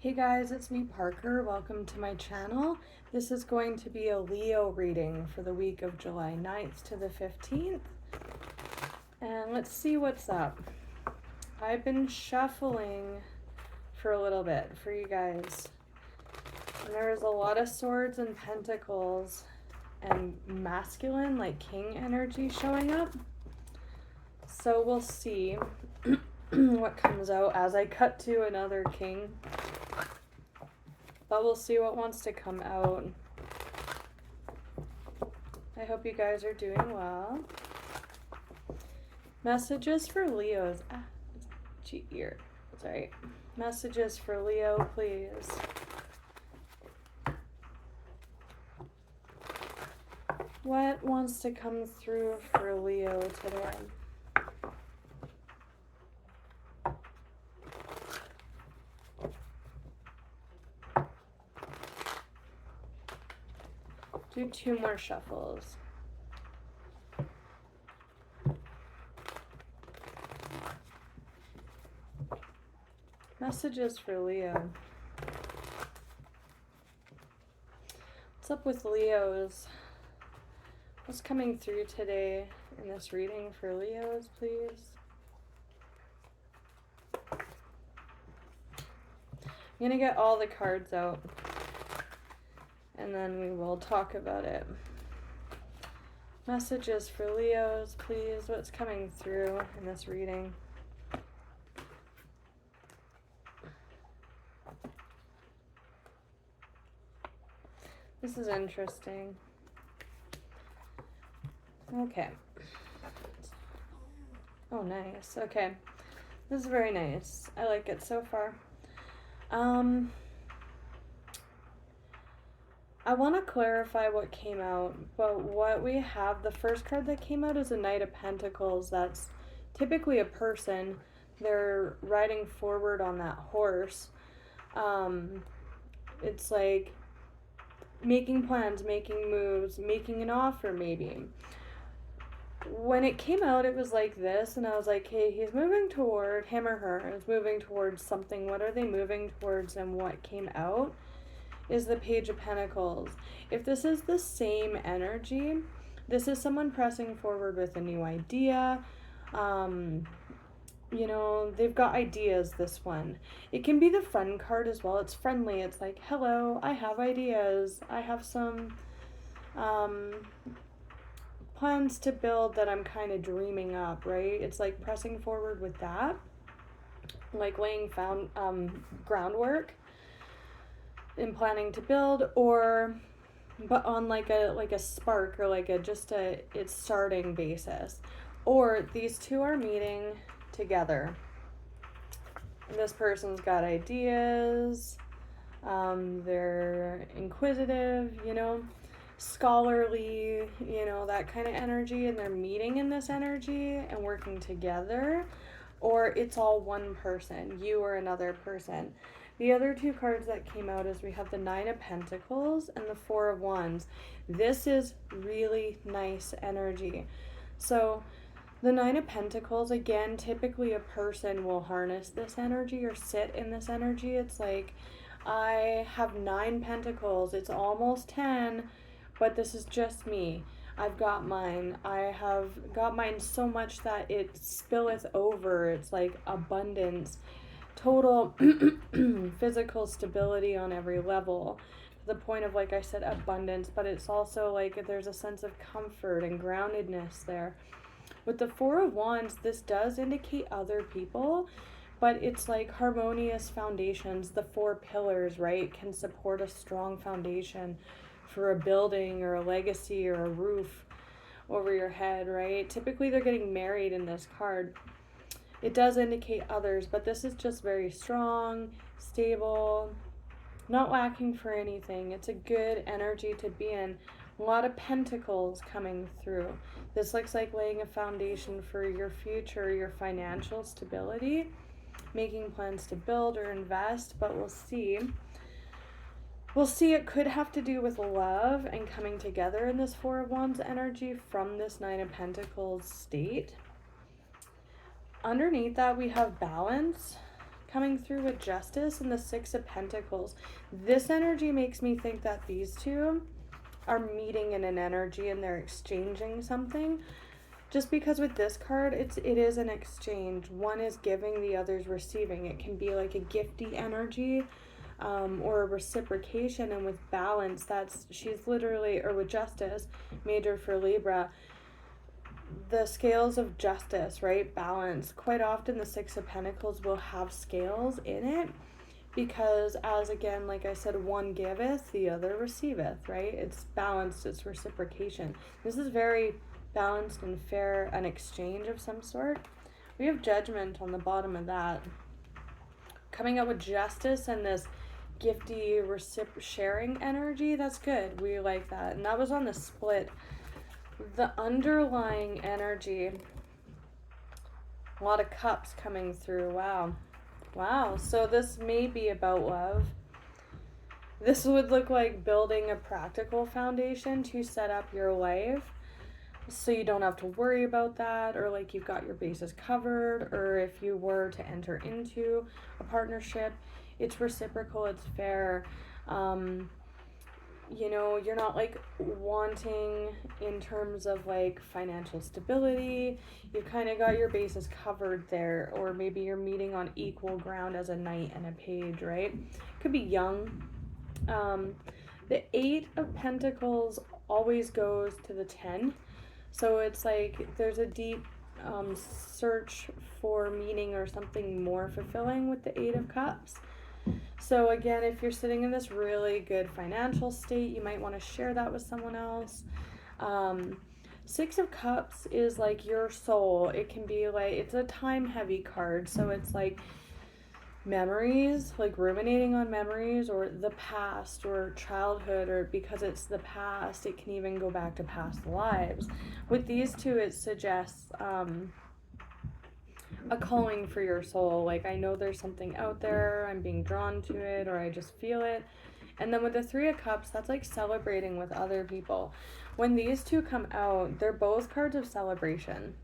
Hey guys, it's me Parker. Welcome to my channel. This is going to be a Leo reading for the week of July 9th to the 15th. And let's see what's up. I've been shuffling for a little bit for you guys. And there was a lot of swords and pentacles and masculine, like king energy showing up. So we'll see what comes out as I cut to another king. But we'll see what wants to come out. I hope you guys are doing well. Messages for Leos. Cheat ear. Sorry. Messages for Leo, please. What wants to come through for Leo today? Do 2 more shuffles. Messages for Leo. What's up with Leos? What's coming through today in this reading for Leos, please? I'm going to get all the cards out and then we will talk about it. Messages for Leos, please. What's coming through in this reading? This is interesting. Okay. Oh, nice. Okay. This is very nice. I like it so far. I want to clarify what came out, but what we have, the first card that came out is a Knight of Pentacles. That's typically a person. They're riding forward on that horse. It's like making plans, making moves, making an offer maybe. When it came out, it was like this, and I was like, hey, he's moving toward, him or her is moving towards something. What are they moving towards? And what came out is the Page of Pentacles. If this is the same energy, this is someone pressing forward with a new idea. You know, they've got ideas, this one. It can be the friend card as well. It's friendly. It's like, hello, I have ideas. I have some plans to build that I'm kind of dreaming up, right? It's like pressing forward with that, like laying groundwork and planning to build, or but on like a spark, or like it's starting basis. Or these two are meeting together. This person's got ideas, they're inquisitive, you know, scholarly, you know, that kind of energy, and they're meeting in this energy and working together. Or it's all one person, you or another person. The other 2 cards that came out is we have the 9 of Pentacles and the 4 of Wands. This is really nice energy. So the 9 of Pentacles, again, typically a person will harness this energy or sit in this energy. It's like, I have 9 pentacles. It's almost 10, but this is just me. I've got mine. I have got mine so much that it spilleth over. It's like abundance. Total physical stability on every level. To the point of, like I said, abundance, but it's also like there's a sense of comfort and groundedness there. With the 4 of Wands, this does indicate other people, but it's like harmonious foundations. The 4 pillars, right, can support a strong foundation for a building or a legacy or a roof over your head, right? Typically, they're getting married in this card. It does indicate others, but this is just very strong, stable, not lacking for anything. It's a good energy to be in. A lot of pentacles coming through. This looks like laying a foundation for your future, your financial stability, making plans to build or invest, but we'll see. We'll see. It could have to do with love and coming together in this 4 of Wands energy from this 9 of Pentacles state. Underneath that, we have balance, coming through with Justice and the Six of Pentacles. This energy makes me think that these two are meeting in an energy and they're exchanging something. Just because with this card, it is an exchange. One is giving, the other's receiving. It can be like a gifty energy, or a reciprocation. And with Balance, she's literally, or with Justice, major for Libra, the scales of justice, right? Balance. Quite often the Six of Pentacles will have scales in it, because as again, like I said, one giveth, the other receiveth, right? It's balanced, it's reciprocation. This is very balanced and fair, an exchange of some sort. We have Judgment on the bottom of that. Coming up with Justice and this gifty sharing energy, that's good. We like that. And that was on the split. The underlying energy, a lot of Cups coming through. Wow. So this may be about love. This would look like building a practical foundation to set up your life, so you don't have to worry about that, or like you've got your bases covered. Or if you were to enter into a partnership, it's reciprocal, it's fair. You know, you're not like wanting in terms of like financial stability. You've kind of got your bases covered there, or maybe you're meeting on equal ground as a knight and a page, right? Could be young. The Eight of Pentacles always goes to the 10. So it's like there's a deep search for meaning or something more fulfilling with the Eight of Cups. So again, if you're sitting in this really good financial state, you might want to share that with someone else. Six of Cups is like your soul. It can be like, it's a time heavy card. So it's like memories, like ruminating on memories, or the past, or childhood, or because it's the past, it can even go back to past lives. With these two, it suggests a calling for your soul. Like, I know there's something out there, I'm being drawn to it, or I just feel it. And then with the Three of Cups, that's like celebrating with other people. When these two come out, they're both cards of celebration,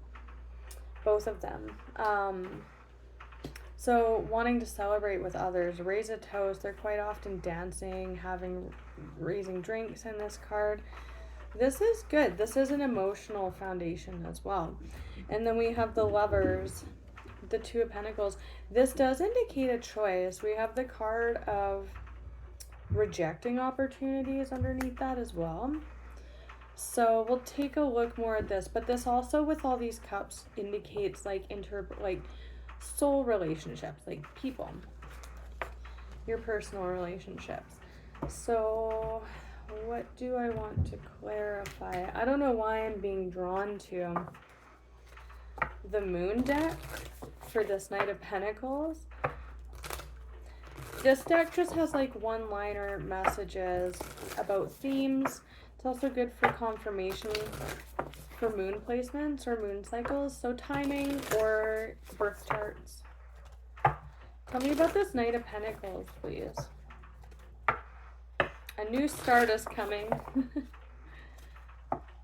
both of them. So wanting to celebrate with others, raise a toast. They're quite often dancing, raising drinks in this card. This is good. This is an emotional foundation as well. And then we have the Lovers, the Two of Pentacles. This does indicate a choice. We have the card of rejecting opportunities underneath that as well. So we'll take a look more at this. But this also, with all these cups, indicates like soul relationships, like people, your personal relationships. So what do I want to clarify? I don't know why I'm being drawn to the Moon deck for this Knight of Pentacles. This deck just has like one-liner messages about themes. It's also good for confirmation for moon placements or moon cycles, so timing or birth charts. Tell me about this Knight of Pentacles, please. A new start is coming.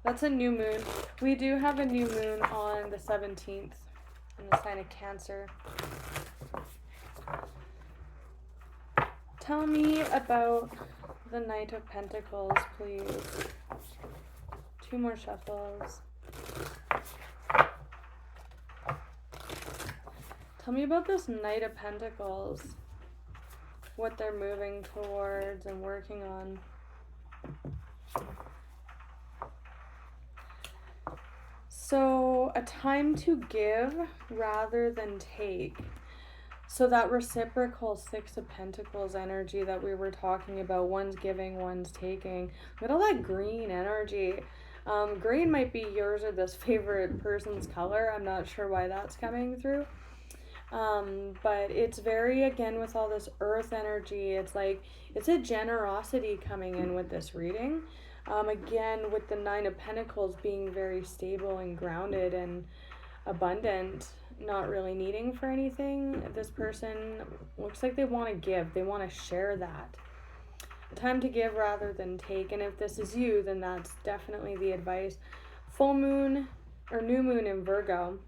That's a new moon. We do have a new moon on the 17th in the sign of Cancer. Tell me about the Knight of Pentacles, please. Two more shuffles. Tell me about this Knight of Pentacles. What they're moving towards and working on. So, a time to give rather than take. So that reciprocal Six of Pentacles energy that we were talking about, one's giving, one's taking. Look at all that green energy. Green might be yours or this favorite person's color. I'm not sure why that's coming through. But it's very, again, with all this earth energy, it's like, it's a generosity coming in with this reading. Again, with the Nine of Pentacles being very stable and grounded and abundant, not really needing for anything. This person looks like they want to give. They want to share that. Time to give rather than take. And if this is you, then that's definitely the advice. Full moon or new moon in Virgo.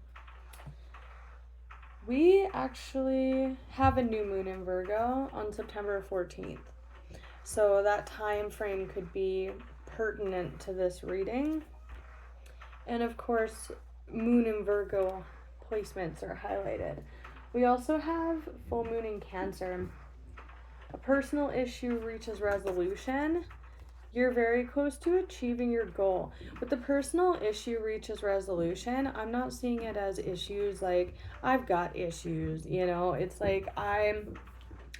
We actually have a new moon in Virgo on September 14th. So that time frame could be pertinent to this reading. And of course, moon in Virgo placements are highlighted. We also have full moon in Cancer. A personal issue reaches resolution. You're very close to achieving your goal. With the personal issue reaches resolution, I'm not seeing it as issues like I've got issues, it's like I'm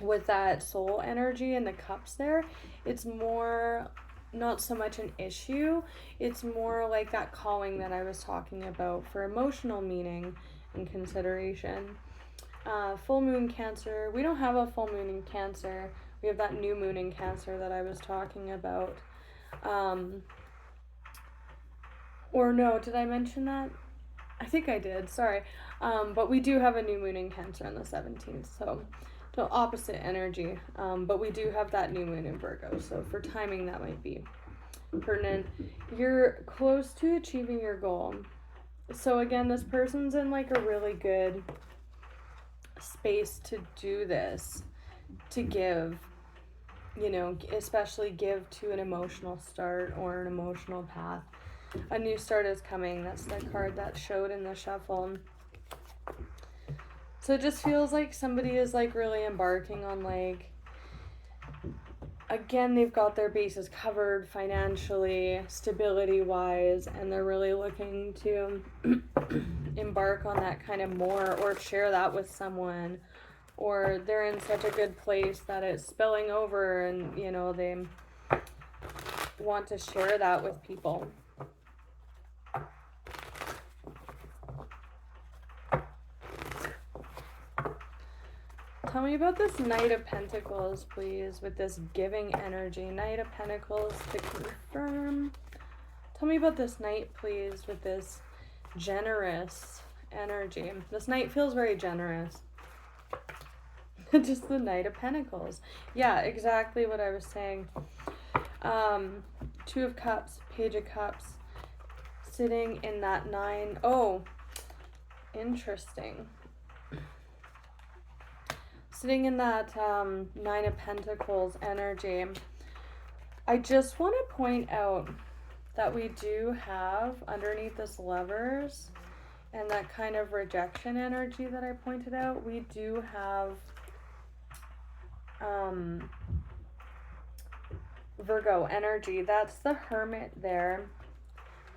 with that soul energy and the cups there. It's more not so much an issue, it's more like that calling that I was talking about for emotional meaning and consideration. Full moon Cancer, we don't have a full moon in Cancer. We have that new moon in Cancer that I was talking about. Or no, did I mention that? I think I did, sorry. But we do have a new moon in Cancer on the 17th, so opposite energy. But we do have that new moon in Virgo, so for timing that might be pertinent. You're close to achieving your goal. So again, this person's in like a really good space to do this, to give, especially give to an emotional start or an emotional path. A new start is coming. That's the card that showed in the shuffle. So it just feels like somebody is like really embarking on like, again, they've got their bases covered financially, stability wise, and they're really looking to embark on that kind of more, or share that with someone, or they're in such a good place that it's spilling over and they want to share that with people. Tell me about this Knight of Pentacles, please, with this giving energy. Knight of Pentacles to confirm. Tell me about this Knight, please, with this generous energy. This Knight feels very generous. Just the Knight of Pentacles. Yeah, exactly what I was saying. Two of Cups, Page of Cups, sitting in that 9. Oh, interesting. Sitting in that 9 of Pentacles energy. I just want to point out that we do have underneath this Lovers and that kind of rejection energy that I pointed out, we do have Virgo energy. That's the Hermit there.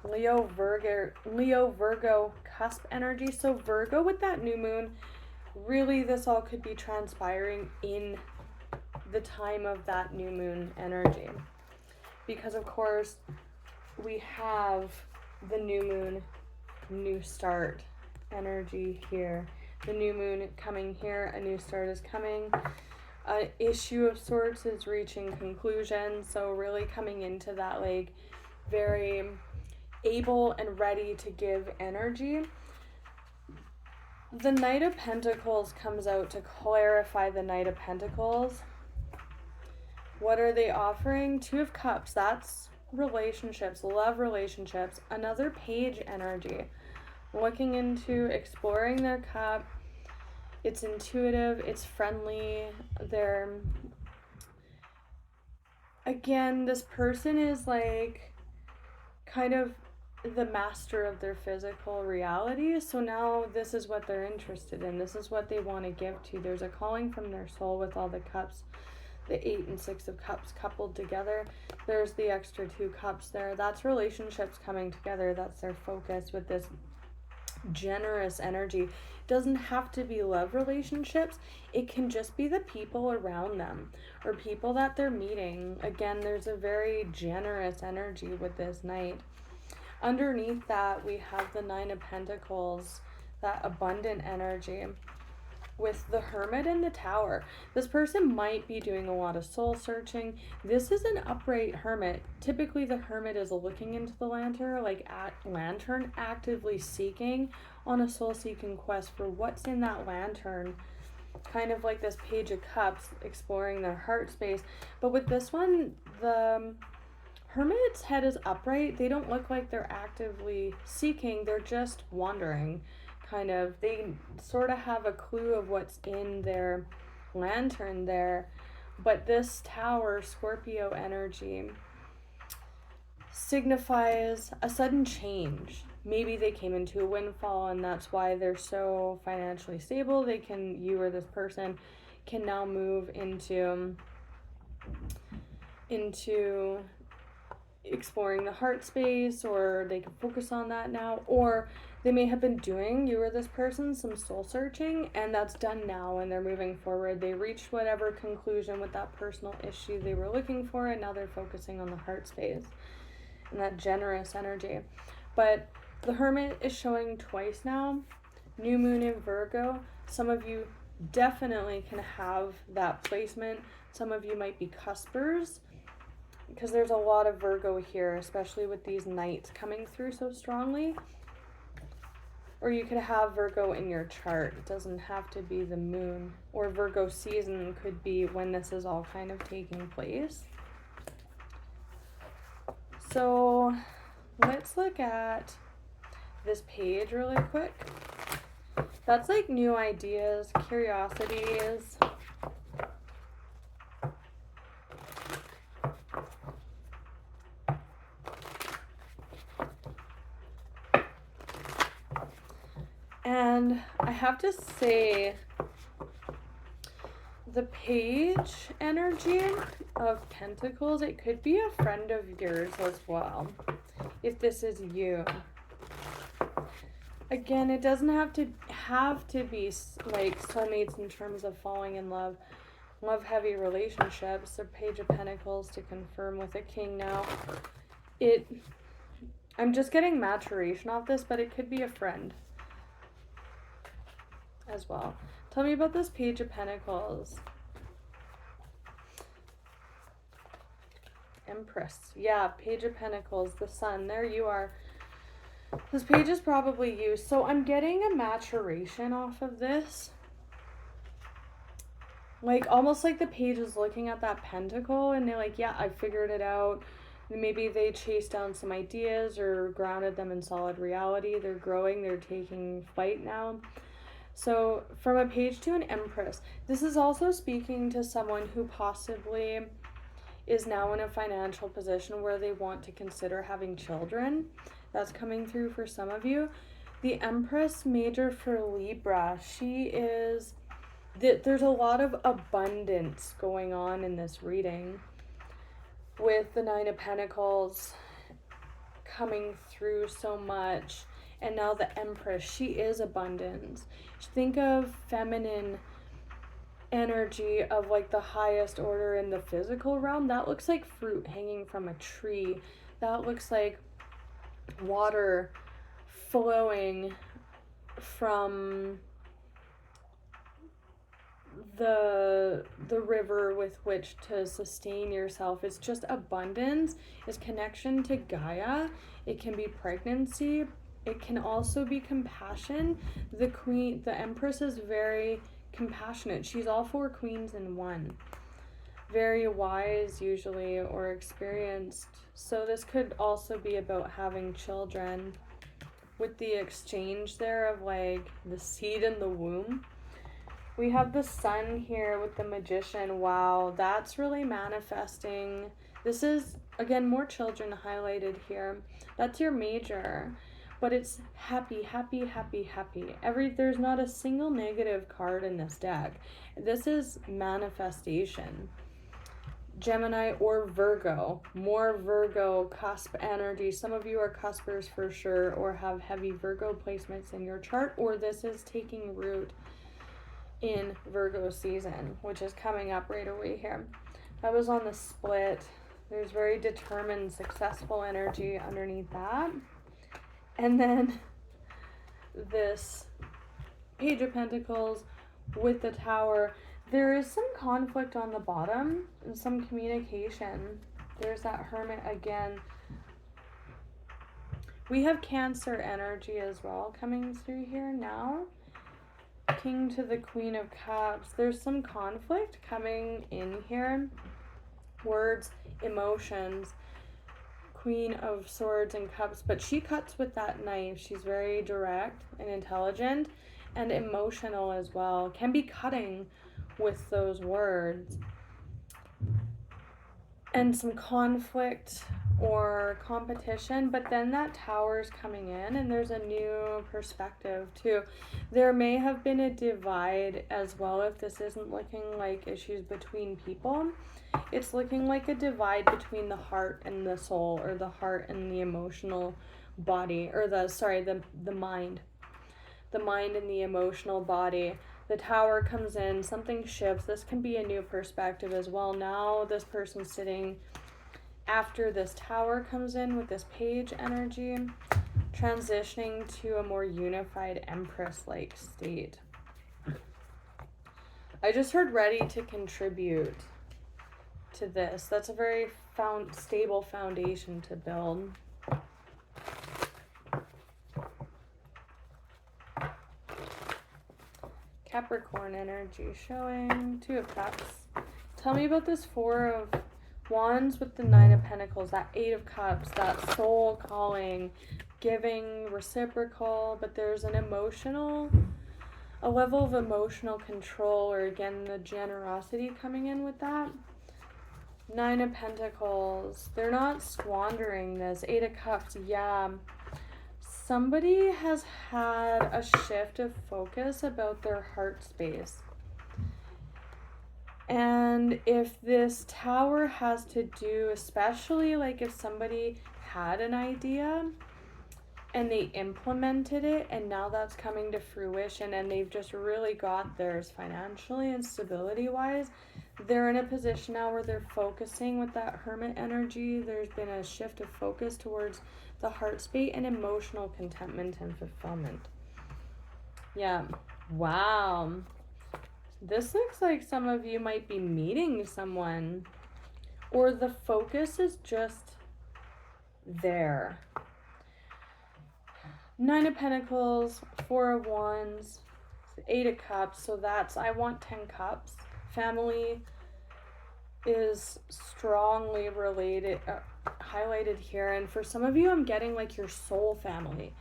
Leo Virgo cusp energy. So Virgo with that new moon, really this all could be transpiring in the time of that new moon energy. Because of course we have the new moon, new start energy here. The new moon coming here, a new start is coming. An issue of sorts is reaching conclusion. So really coming into that like very able and ready to give energy. The Knight of Pentacles comes out to clarify the Knight of Pentacles. What are they offering? Two of Cups, that's relationships, love relationships. Another Page energy, looking into exploring their cup. It's intuitive, it's friendly. They're, again, this person is like kind of the master of their physical reality. So now this is what they're interested in. This is what they want to give to. There's a calling from their soul with all the cups, the 8 and 6 of Cups coupled together. There's the extra 2 cups there. That's relationships coming together. That's their focus with this generous energy. Doesn't have to be love relationships. It can just be the people around them or people that they're meeting. Again, there's a very generous energy with this Knight. Underneath that, we have the 9 of Pentacles, that abundant energy with the Hermit and the Tower. This person might be doing a lot of soul searching. This is an upright Hermit. Typically, the Hermit is looking into the lantern, actively seeking on a soul-seeking quest for what's in that lantern. Kind of like this Page of Cups, exploring their heart space. But with this one, the Hermit's head is upright. They don't look like they're actively seeking. They're just wandering, kind of, they sort of have a clue of what's in their lantern there. But this Tower, Scorpio energy, signifies a sudden change. Maybe they came into a windfall and that's why they're so financially stable. You or this person can now move into exploring the heart space, or they can focus on that now, or they may have been doing, you or this person, some soul searching, and that's done now and they're moving forward. They reached whatever conclusion with that personal issue they were looking for, and now they're focusing on the heart space and that generous energy. But the Hermit is showing twice now. New moon in Virgo. Some of you definitely can have that placement. Some of you might be cuspers, because there's a lot of Virgo here, especially with these nights coming through so strongly. Or you could have Virgo in your chart. It doesn't have to be the moon. Or Virgo season could be when this is all kind of taking place. So let's look at this page really quick. That's like new ideas, curiosities. And I have to say, the page energy of Pentacles, it could be a friend of yours as well, if this is you. Again, it doesn't have to be like soulmates in terms of falling in love, love-heavy relationships. The Page of Pentacles to confirm with a King now. I'm just getting maturation off this, but it could be a friend as well. Tell me about this Page of Pentacles. Empress. Yeah, Page of Pentacles, the Sun. There you are. This page is probably you. So I'm getting a maturation off of this. Like, almost like the page is looking at that pentacle and they're like, yeah, I figured it out. Maybe they chased down some ideas or grounded them in solid reality. They're growing. They're taking flight now. So from a page to an Empress, this is also speaking to someone who possibly is now in a financial position where they want to consider having children. That's coming through for some of you. The Empress major for Libra, there's a lot of abundance going on in this reading with the Nine of Pentacles coming through so much. And now the Empress, she is abundance. Think of feminine energy of like the highest order in the physical realm. That looks like fruit hanging from a tree. That looks like water flowing from the river with which to sustain yourself. It's just abundance. It's connection to Gaia. It can be pregnancy. It can also be compassion. The Empress is very compassionate. She's all four queens in one. Very wise usually, or experienced. So this could also be about having children with the exchange there of like the seed in the womb. We have the Sun here with the Magician. Wow, that's really manifesting. This is, again, more children highlighted here. That's your major. But it's happy, happy, happy, happy. There's not a single negative card in this deck. This is manifestation. Gemini or Virgo. More Virgo cusp energy. Some of you are cuspers for sure, or have heavy Virgo placements in your chart, or this is taking root in Virgo season, which is coming up right away here. That was on the split. There's very determined, successful energy underneath that. And then this Page of Pentacles with the Tower. There is some conflict on the bottom and some communication. There's that Hermit again. We have Cancer energy as well coming through here now. King to the Queen of Cups. There's some conflict coming in here. Words, emotions. Queen of Swords and Cups, but she cuts with that knife. She's very direct and intelligent and emotional as well. Can be cutting with those words. And some conflict or competition, but then that tower's coming in and there's a new perspective too. There may have been a divide as well if this isn't looking like issues between people. It's looking like a divide between the heart and the soul, or the heart and the emotional body, or the mind. The mind and the emotional body. The tower comes in, something shifts. This can be a new perspective as well. Now this person's sitting after this tower comes in with this page energy, transitioning to a more unified empress-like state. I just heard ready to contribute to this. That's a very stable foundation to build. Capricorn energy showing 2 of Cups. Tell me about this 4 of Wands with the 9 of Pentacles, that 8 of Cups, that soul calling, giving, reciprocal, but there's a level of emotional control, or again, the generosity coming in with that. 9 of Pentacles, they're not squandering this. 8 of Cups, yeah. Somebody has had a shift of focus about their heart space. And if this tower has to do, especially like if somebody had an idea and they implemented it and now that's coming to fruition and they've just really got theirs financially and stability wise, they're in a position now where they're focusing with that Hermit energy. There's been a shift of focus towards the heart space and emotional contentment and fulfillment. Yeah. Wow. This looks like some of you might be meeting someone, or the focus is just there. 9 of Pentacles, 4 of Wands, 8 of Cups. So that's, I want 10 cups. Family is strongly related, highlighted here. And for some of you, I'm getting like your soul family.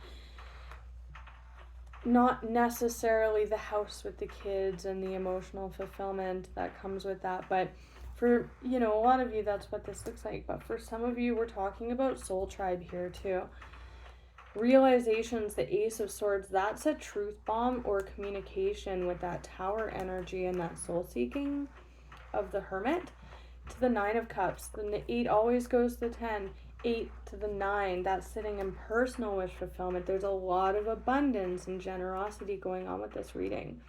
Not necessarily the house with the kids and the emotional fulfillment that comes with that, but for, you know, a lot of you, that's what this looks like. But for some of you, we're talking about soul tribe here too. Realizations, the Ace of Swords, that's a truth bomb or communication with that tower energy and that soul seeking of the Hermit. To the 9 of Cups, the 8 always goes to 10. 8 to the 9, that's sitting in personal wish fulfillment. There's a lot of abundance and generosity going on with this reading.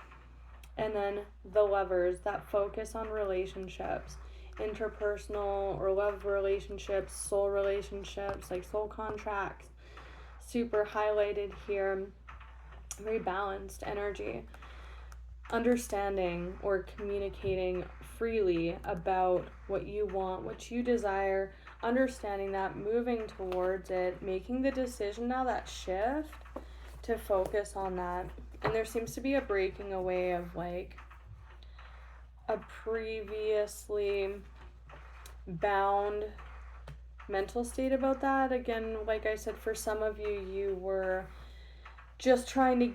And then the Lovers, that focus on relationships, interpersonal or love relationships, soul relationships, like soul contracts, super highlighted here. Very balanced energy. Understanding or communicating freely about what you want, what you desire, understanding that, moving towards it, making the decision now, that shift to focus on that. And there seems to be a breaking away of like a previously bound mental state about that. Again, like I said, for some of you, you were just trying to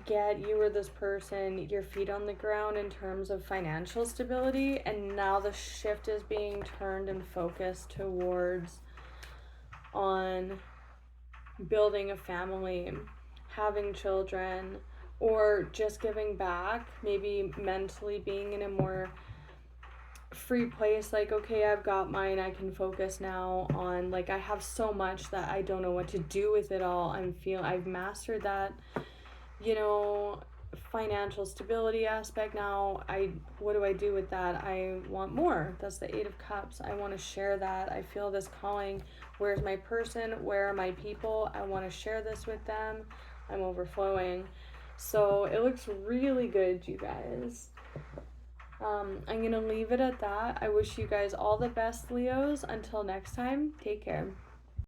you were this person, your feet on the ground in terms of financial stability, and now the shift is being turned and focused towards on building a family, having children, or just giving back, maybe mentally being in a more free place, like, okay, I've got mine, I can focus now on, like, I have so much that I don't know what to do with it all. I've mastered that, you know, financial stability aspect now. What do I do with that? I want more. That's the 8 of Cups. I want to share that. I feel this calling. Where's my person? Where are my people? I want to share this with them. I'm overflowing. So it looks really good, you guys. I'm going to leave it at that. I wish you guys all the best, Leos. Until next time, take care.